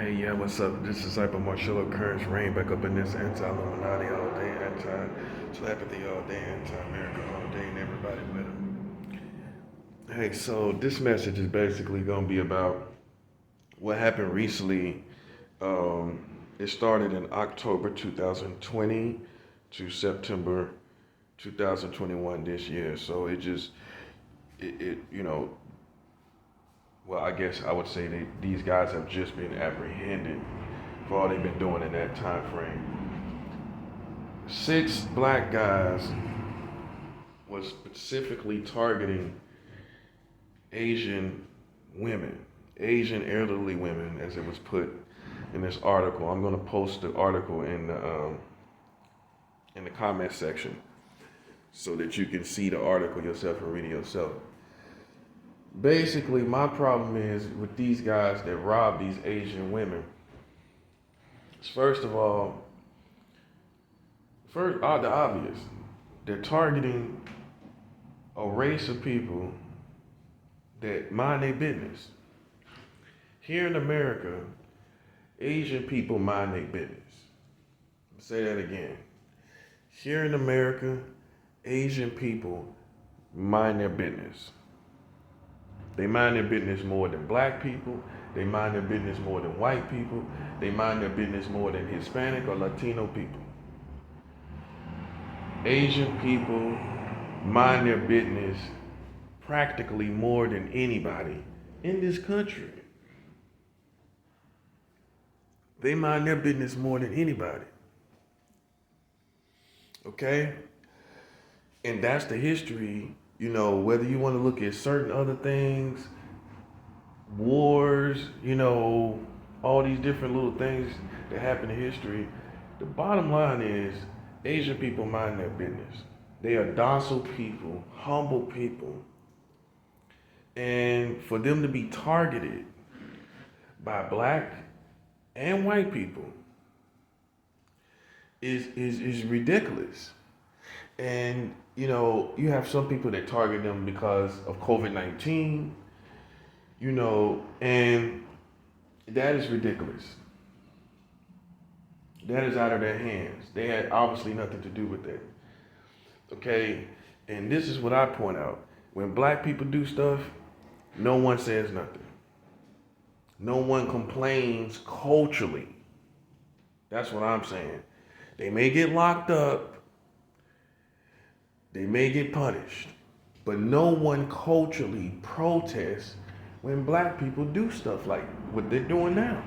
Hey, yeah, what's up? This is Cyber Marcello Currents Rain back up in this anti-Illuminati all day, anti-telepathy all day, anti-America all day, and everybody with them. Hey, so this message is basically going to be about what happened recently. It started in October 2020 to September 2021 this year. So it well, I guess I would say that these guys have just been apprehended for all they've been doing in that time frame. Six black guys was specifically targeting Asian women, Asian elderly women, as it was put in this article. I'm going to post the article in the comment section so that you can see the article yourself and read it yourself. Basically, my problem is with these guys that rob these Asian women. First of all, the obvious, they're targeting a race of people that mind their business. Here in America, Asian people mind their business. I'll say that again. Here in America, Asian people mind their business. They mind their business more than black people. They mind their business more than white people. They mind their business more than Hispanic or Latino people. Asian people mind their business practically more than anybody in this country. They mind their business more than anybody. Okay? And that's the history, whether you want to look at certain other things, wars, all these different little things that happen in history. The bottom line is Asian people mind their business. They are docile people, humble people. And for them to be targeted by black and white people is ridiculous. And you have some people that target them because of COVID-19, and that is ridiculous. That is out of their hands. They had obviously nothing to do with that. Okay? And this is what I point out. When black people do stuff, no one says nothing. No one complains culturally. That's what I'm saying. They may get locked up. They may get punished. But no one culturally protests when black people do stuff like what they're doing now.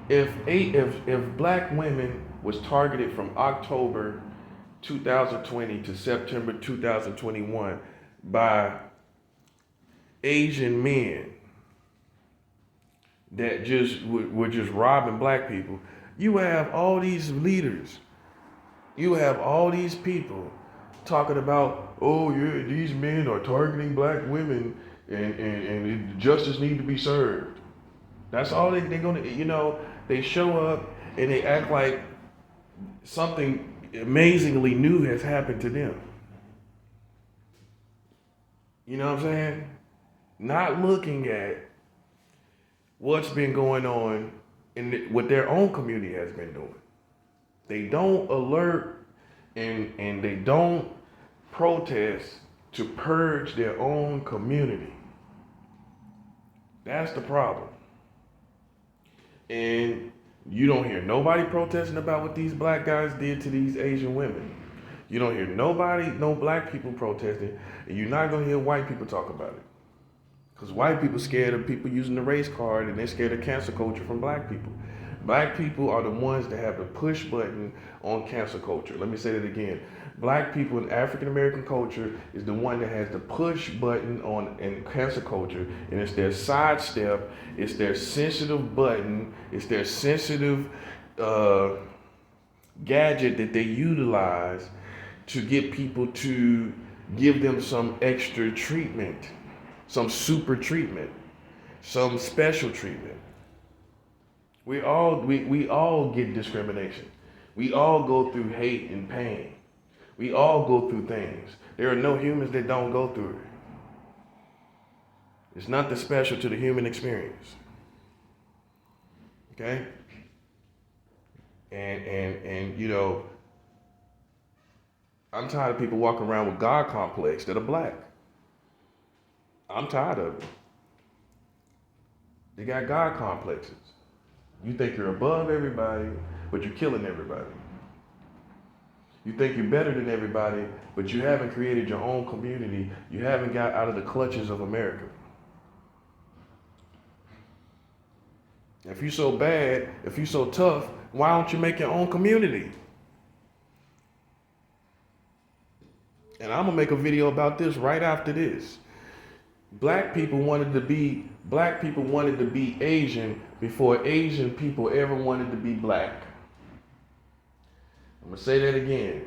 If black women was targeted from October 2020 to September 2021 by Asian men that just were just robbing black people, you have all these leaders, you have all these people talking about, oh yeah, these men are targeting black women and justice need to be served. That's all they're gonna, they show up and they act like something amazingly new has happened to them. You know what I'm saying? Not looking at what's been going on in what their own community has been doing. They don't alert and they don't protest to purge their own community. That's the problem. And you don't hear nobody protesting about what these black guys did to these Asian women. You don't hear no black people protesting, and you're not gonna hear white people talk about it. Because white people scared of people using the race card, and they're scared of cancel culture from black people. Black people are the ones that have the push button on cancel culture. Let me say that again. Black people in African American culture is the one that has the push button on in cancel culture, and it's their sidestep, it's their sensitive button, it's their sensitive gadget that they utilize to get people to give them some extra treatment, some super treatment, some special treatment. We all get discrimination. We all go through hate and pain. We all go through things. There are no humans that don't go through it. It's nothing special to the human experience. Okay? And you know, I'm tired of people walking around with God complex that are black. I'm tired of it. They got God complexes. You think you're above everybody, but you're killing everybody. You think you're better than everybody, but you haven't created your own community. You haven't got out of the clutches of America. If you're so bad, if you're so tough, why don't you make your own community? And I'm gonna make a video about this right after this. Black people wanted to be Asian before Asian people ever wanted to be black. I'm gonna say that again.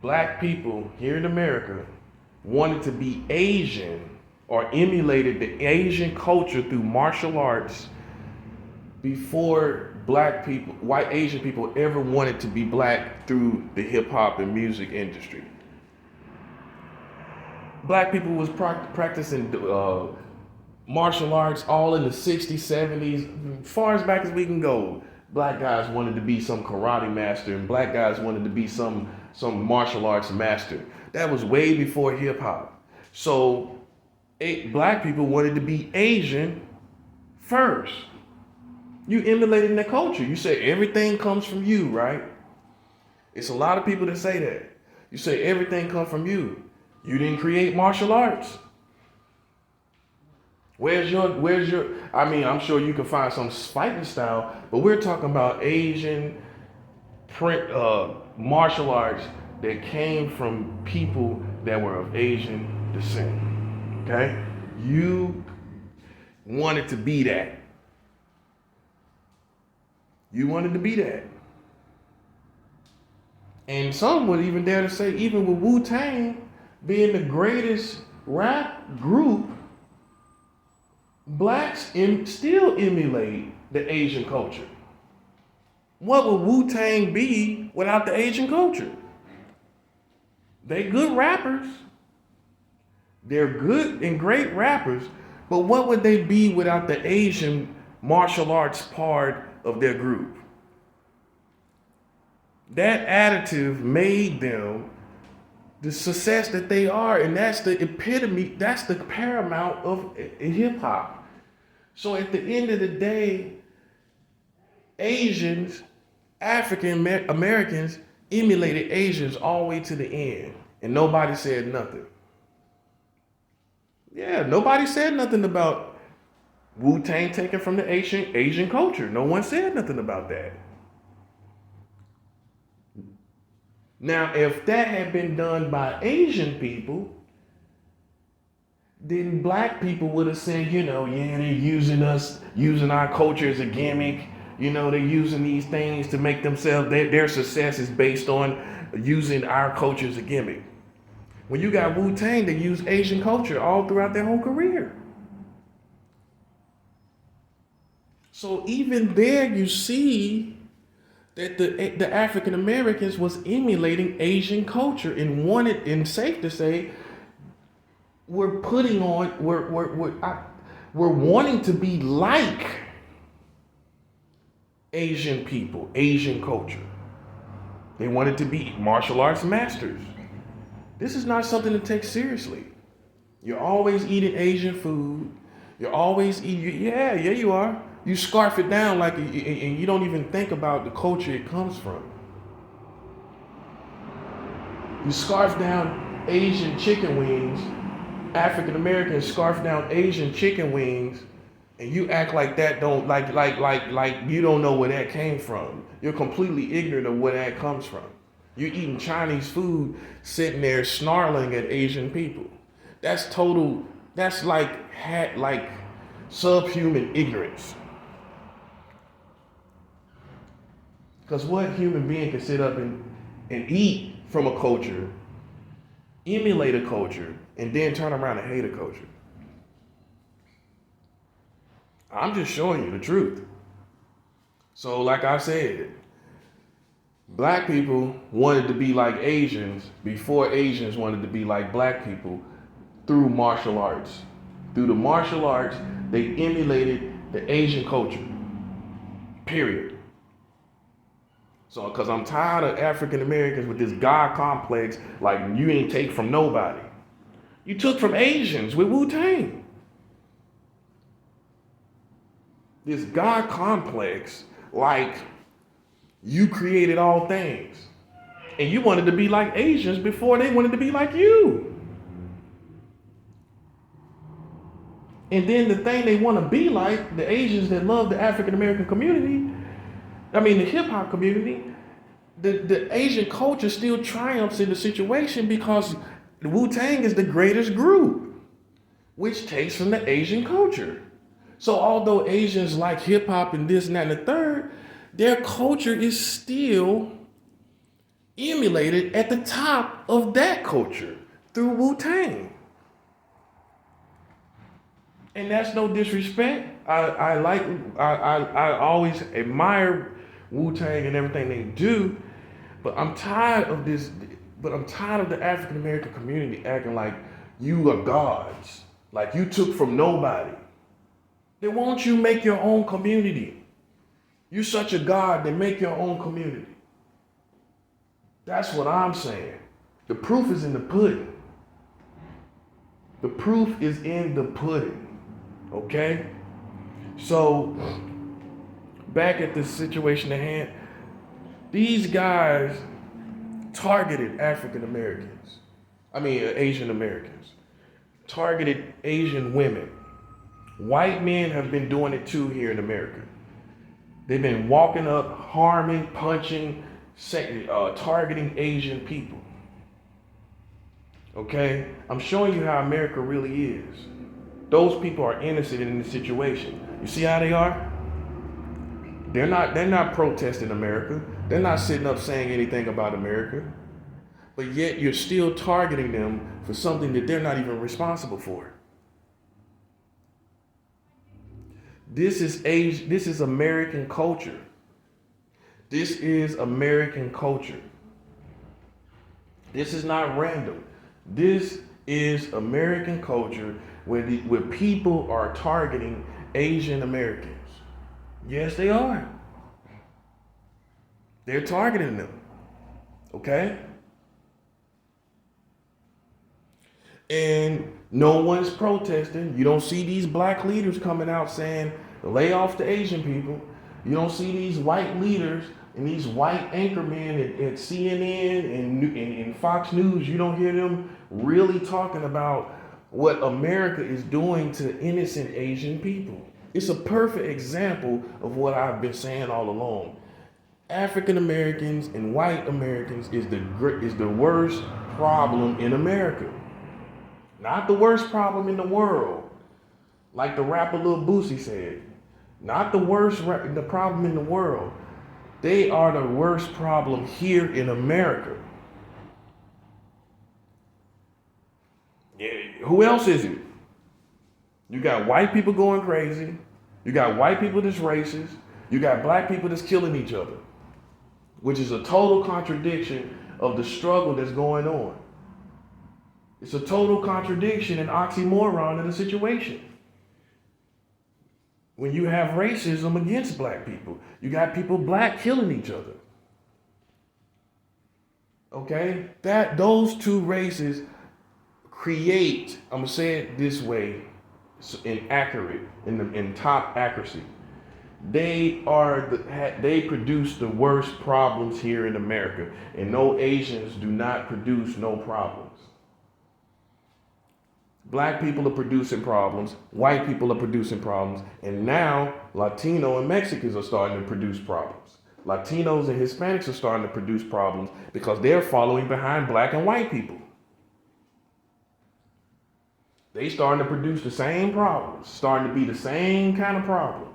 Black people here in America wanted to be Asian or emulated the Asian culture through martial arts before black people, white Asian people ever wanted to be black through the hip hop and music industry. Black people was practicing martial arts all in the 60s, 70s, far as back as we can go. Black guys wanted to be some karate master and black guys wanted to be some martial arts master. That was way before hip hop. So black people wanted to be Asian first. You emulated their culture. You say everything comes from you, right? It's a lot of people that say that. You say everything comes from you. You didn't create martial arts. Where's your, I mean, I'm sure you can find some fighting style, but we're talking about Asian martial arts that came from people that were of Asian descent. Okay? You wanted to be that. You wanted to be that. And some would even dare to say, even with Wu-Tang being the greatest rap group, blacks still emulate the Asian culture. What would Wu-Tang be without the Asian culture? They good rappers. They're good and great rappers, but what would they be without the Asian martial arts part of their group? That additive made them the success that they are, and that's the epitome, that's the paramount of hip hop. So at the end of the day, Asians, African Americans emulated Asians all the way to the end, and nobody said nothing. Yeah, nobody said nothing about Wu-Tang taken from the Asian culture. No one said nothing about that. Now, if that had been done by Asian people, then black people would have said, you know, yeah, they're using us, using our culture as a gimmick. You know, they're using these things to make themselves, their success is based on using our culture as a gimmick. When you got Wu-Tang, they used Asian culture all throughout their whole career. So even there you see that the African Americans was emulating Asian culture and wanted, and safe to say, we're wanting to be like Asian people, Asian culture. They wanted to be martial arts masters. This is not something to take seriously. You're always eating Asian food. You're always eating, yeah, you are. You scarf it down like, and you don't even think about the culture it comes from. You scarf down Asian chicken wings, African Americans scarf down Asian chicken wings, and you act like that don't, like you don't know where that came from. You're completely ignorant of where that comes from. You're eating Chinese food, sitting there snarling at Asian people. That's like subhuman ignorance. Because what human being can sit up and eat from a culture, emulate a culture, and then turn around and hate a culture? I'm just showing you the truth. So like I said, black people wanted to be like Asians before Asians wanted to be like black people through martial arts. Through the martial arts, they emulated the Asian culture. Period. So, because I'm tired of African Americans with this God complex, like you ain't take from nobody. You took from Asians with Wu-Tang. This God complex, like you created all things. And you wanted to be like Asians before they wanted to be like you. And then the thing they want to be like, the Asians that love the African American community, the hip hop community, the Asian culture still triumphs in the situation because Wu-Tang is the greatest group, which takes from the Asian culture. So although Asians like hip hop and this and that and the third, their culture is still emulated at the top of that culture through Wu-Tang. And that's no disrespect. I always admire Wu-Tang and everything they do, but I'm tired of this. But I'm tired of the African American community acting like you are gods, like you took from nobody. Then won't you make your own community? You're such a god, then make your own community. That's what I'm saying. The proof is in the pudding. The proof is in the pudding. Okay? So, back at the situation at hand, these guys targeted African Americans. Asian Americans. Targeted Asian women. White men have been doing it too here in America. They've been walking up, harming, punching, targeting Asian people. Okay? I'm showing you how America really is. Those people are innocent in the situation. You see how they are? They're not protesting America. They're not sitting up saying anything about America. But yet you're still targeting them for something that they're not even responsible for. This is American culture. This is American culture. This is not random. This is American culture where people are targeting Asian Americans. Yes, they are. They're targeting them. Okay? And no one's protesting. You don't see these black leaders coming out saying, lay off the Asian people. You don't see these white leaders and these white anchormen at CNN and Fox News. You don't hear them really talking about what America is doing to innocent Asian people. It's a perfect example of what I've been saying all along. African Americans and white Americans is the worst problem in America. Not the worst problem in the world, like the rapper Lil Boosie said. Not the problem in the world. They are the worst problem here in America. Yeah, who else is it? You got white people going crazy. You got white people that's racist. You got black people that's killing each other, which is a total contradiction of the struggle that's going on. It's a total contradiction and oxymoron in the situation. When you have racism against black people, you got people black killing each other. Okay? Those two races create, I'm gonna say it this way, in top accuracy. They produce the worst problems here in America, and no Asians do not produce no problems. Black people are producing problems, white people are producing problems, and now Latino and Mexicans are starting to produce problems. Latinos and Hispanics are starting to produce problems because they're following behind black and white people. They starting to produce the same problems, starting to be the same kind of problem.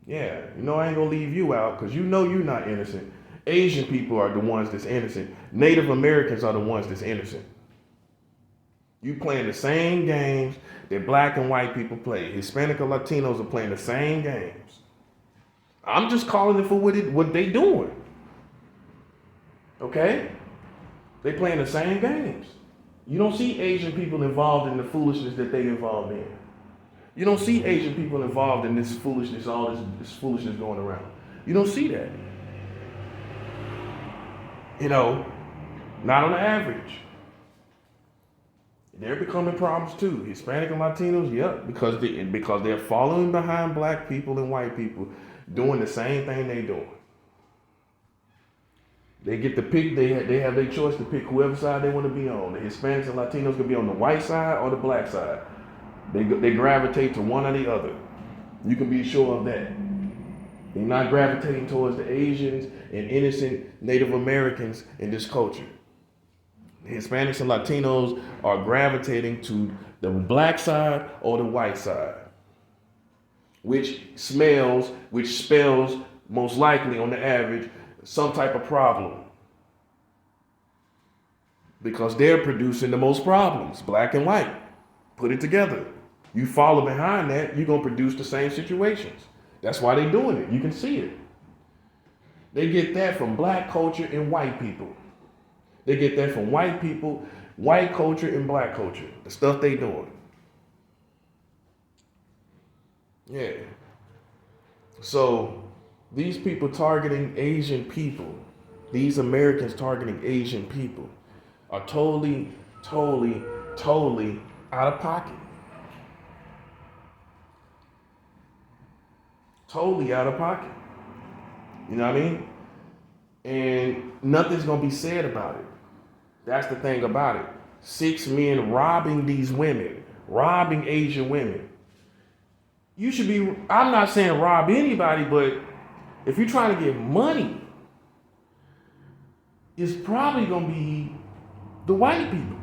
Yeah, I ain't gonna leave you out because you're not innocent. Asian people are the ones that's innocent. Native Americans are the ones that's innocent. You playing the same games that black and white people play. Hispanic or Latinos are playing the same games. I'm just calling it for what they doing. Okay? They playing the same games. You don't see Asian people involved in the foolishness that they involved in. You don't see Asian people involved in this foolishness, all this foolishness going around. You don't see that. You know, not on the average. They're becoming problems too. Hispanic and Latinos, yep, because they're following behind black people and white people doing the same thing they're doing. They get to pick, they have their choice to pick whoever side they want to be on. The Hispanics and Latinos can be on the white side or the black side. They gravitate to one or the other. You can be sure of that. They're not gravitating towards the Asians and innocent Native Americans in this culture. The Hispanics and Latinos are gravitating to the black side or the white side, which spells most likely on the average some type of problem, because they're producing the most problems, black and white. Put it together. You follow behind that, you're going to produce the same situations. That's why they're doing it. You can see it. They get that from black culture and white people. They get that from white people, white culture and black culture. The stuff they doing. Yeah. So these people targeting Asian people, these Americans targeting Asian people, are totally out of pocket. Totally out of pocket. You know what I mean? And nothing's going to be said about it. That's the thing about it. 6 men robbing these women, robbing Asian women. You should be, I'm not saying rob anybody, but if you're trying to get money, it's probably going to be the white people.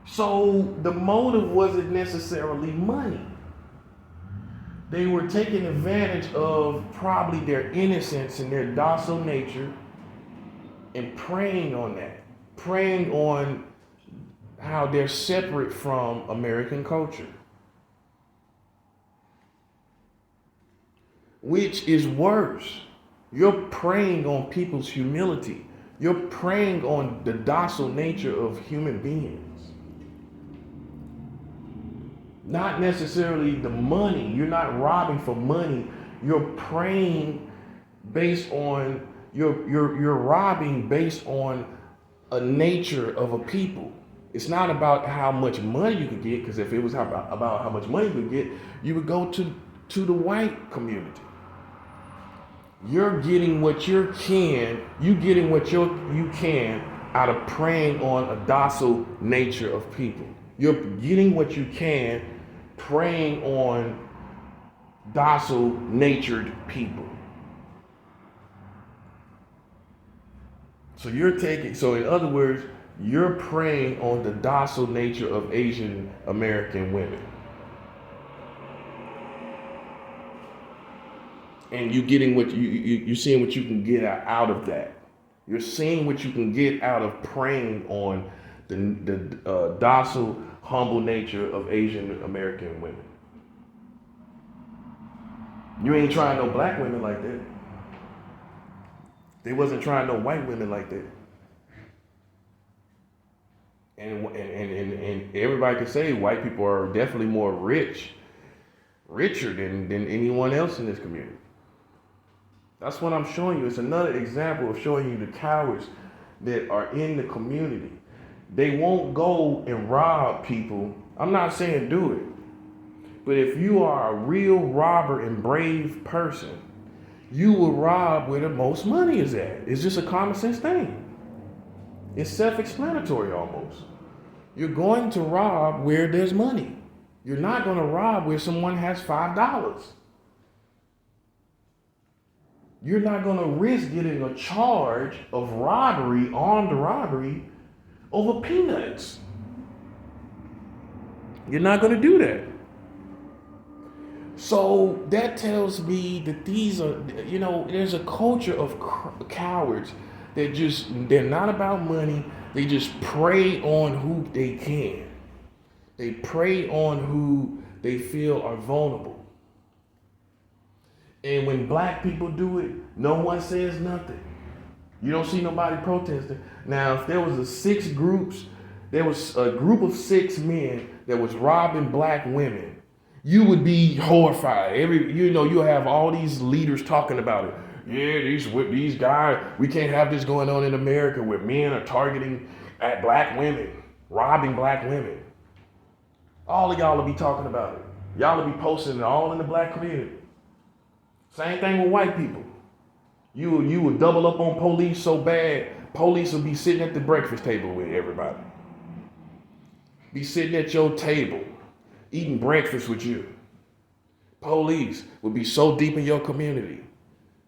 So the motive wasn't necessarily money. They were taking advantage of probably their innocence and their docile nature and preying on that, preying on how they're separate from American culture. Which is worse. You're preying on people's humility. You're preying on the docile nature of human beings. Not necessarily the money. You're not robbing for money. You're preying based on, you're robbing based on a nature of a people. It's not about how much money you could get, because if it was about how much money you could get, you would go to the white community. You're getting what you can, you can out of preying on a docile nature of people. You're getting what you can preying on docile natured people. So in other words, you're preying on the docile nature of Asian American women. And you're getting you're seeing what you can get out of that. You're seeing what you can get out of preying on the docile, humble nature of Asian American women. You ain't trying no black women like that. They wasn't trying no white women like that. And everybody can say white people are definitely more richer than anyone else in this community. That's what I'm showing you. It's another example of showing you the cowards that are in the community. They won't go and rob people. I'm not saying do it. But if you are a real robber and brave person, you will rob where the most money is at. It's just a common sense thing. It's self-explanatory almost. You're going to rob where there's money. You're not going to rob where someone has $5. You're not going to risk getting a charge of robbery, armed robbery, over peanuts. You're not going to do that. So that tells me that these are, there's a culture of cowards that they're not about money. They just prey on who they can. They prey on who they feel are vulnerable. And when black people do it, no one says nothing. You don't see nobody protesting. Now, if there was there was a group of 6 men that was robbing black women, you would be horrified. You'll have all these leaders talking about it. Yeah, these guys, we can't have this going on in America where men are targeting at black women, robbing black women. All of y'all will be talking about it. Y'all will be posting it all in the black community. Same thing with white people. You would double up on police so bad, police will be sitting at the breakfast table with everybody. Be sitting at your table, eating breakfast with you. Police will be so deep in your community,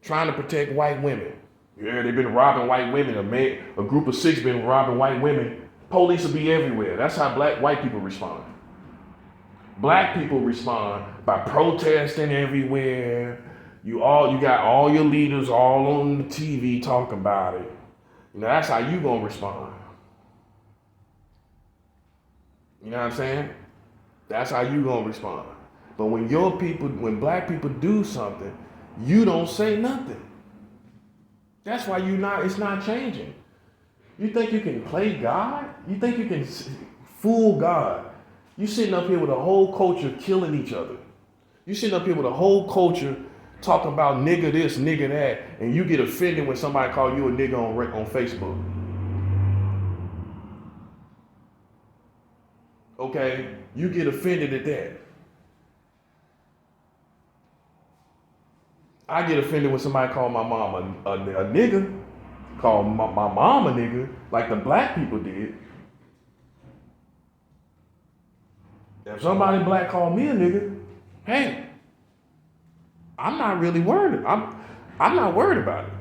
trying to protect white women. Yeah, they've been robbing white women. A group of 6 been robbing white women. Police will be everywhere. That's how white people respond. Black people respond by protesting everywhere. You got all your leaders all on the TV talking about it. That's how you gonna respond. You know what I'm saying? That's how you gonna respond. But when black people do something, you don't say nothing. That's why it's not changing. You think you can play God? You think you can fool God? You sitting up here with a whole culture killing each other. You sitting up here with a whole culture talking about nigga this, nigga that, and you get offended when somebody call you a nigga on Facebook. Okay? You get offended at that. I get offended when somebody call my mom a nigga, call my mom a nigga, like the black people did. If somebody black call me a nigga, hey, I'm not really worried. I'm not worried about it.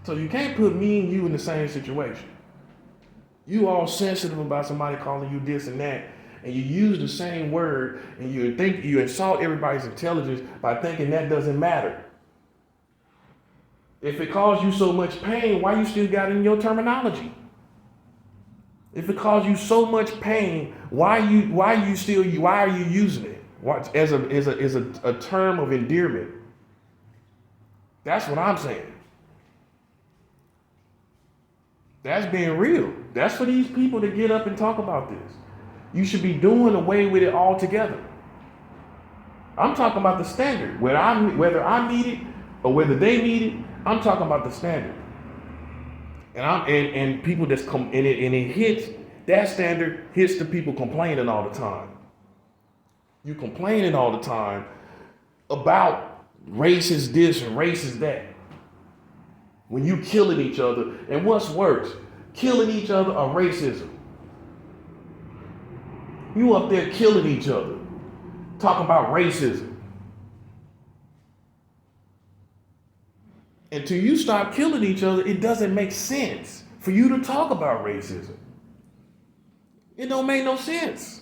So you can't put me and you in the same situation. You all sensitive about somebody calling you this and that, and you use the same word, and you insult everybody's intelligence by thinking that doesn't matter. If it caused you so much pain, why you still got it in your terminology? If it caused you so much pain, why are you using it? As a term of endearment. That's what I'm saying. That's being real. That's for these people to get up and talk about this. You should be doing away with it altogether. I'm talking about the standard. Whether I meet it or whether they meet it, I'm talking about the standard. And people that's and it hits, that standard hits the people complaining all the time. You complaining all the time about racist this and racist that. When you killing each other, and what's worse, killing each other or racism? You up there killing each other, talking about racism. Until you stop killing each other, it doesn't make sense for you to talk about racism. It don't make no sense.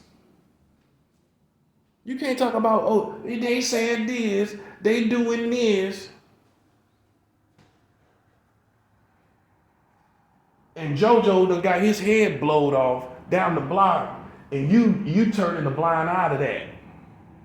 You can't talk about, oh, they saying this, they doing this. And JoJo done got his head blowed off down the block, and you turning the blind eye to that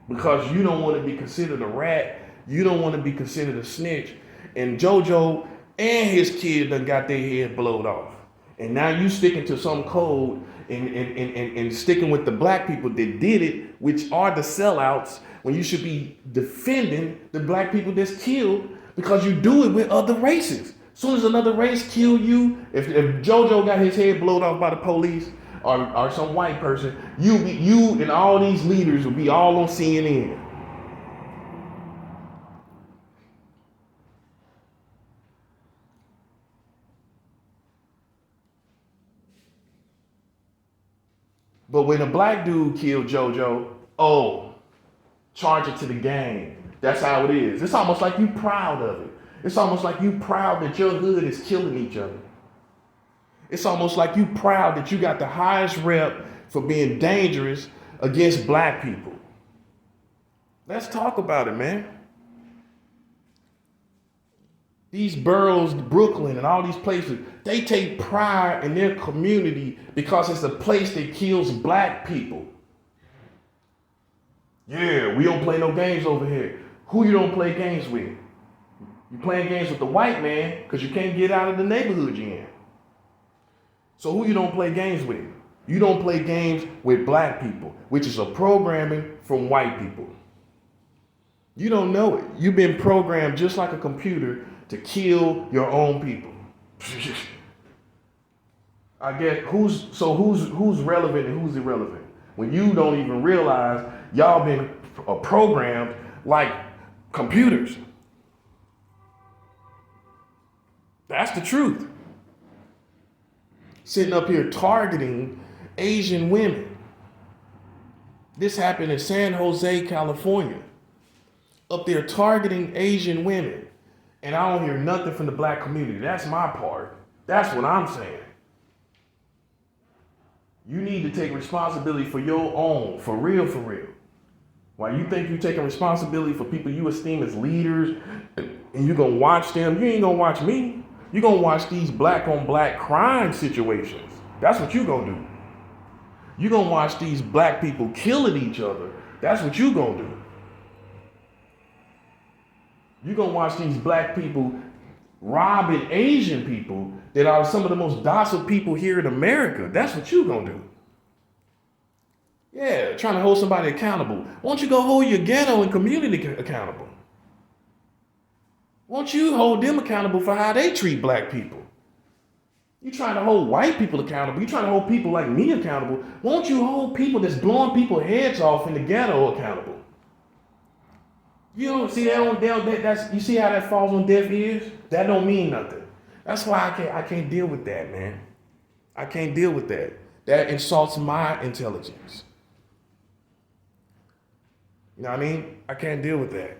because you don't want to be considered a rat, you don't want to be considered a snitch, and JoJo and his kid done got their head blowed off. And now you sticking to some code and sticking with the black people that did it, which are the sellouts, when you should be defending the black people that's killed because you do it with other races. As soon as another race kill you, if JoJo got his head blown off by the police or some white person, you and all these leaders will be all on CNN. But when a black dude killed JoJo, charge it to the gang. That's how it is. It's almost like you proud of it. It's almost like you proud that your hood is killing each other. It's almost like you proud that you got the highest rep for being dangerous against black people. Let's talk about it, man. These boroughs, Brooklyn and all these places, they take pride in their community because it's a place that kills black people. Yeah, we don't play no games over here. Who you don't play games with? You playing games with the white man because you can't get out of the neighborhood you're in. So who you don't play games with? You don't play games with black people, which is a programming from white people. You don't know it. You've been programmed just like a computer to kill your own people. I guess who's relevant and who's irrelevant when you don't even realize y'all been programmed like computers. That's the truth. Sitting up here targeting Asian women. This happened in San Jose, California. Up there targeting Asian women. And I don't hear nothing from the black community. That's my part. That's what I'm saying. You need to take responsibility for your own, for real, for real. While you think you're taking responsibility for people you esteem as leaders, and you're going to watch them, you ain't going to watch me. You're going to watch these black on black crime situations. That's what you're going to do. You're going to watch these black people killing each other. That's what you're going to do. You're going to watch these black people robbing Asian people that are some of the most docile people here in America. That's what you're going to do. Yeah, trying to hold somebody accountable. Why don't you go hold your ghetto and community accountable? Why don't you hold them accountable for how they treat black people? You're trying to hold white people accountable. You're trying to hold people like me accountable. Why don't you hold people that's blowing people's heads off in the ghetto accountable? You don't see that you see how that falls on deaf ears? That don't mean nothing. That's why I can't deal with that, man. I can't deal with that. That insults my intelligence. You know what I mean? I can't deal with that.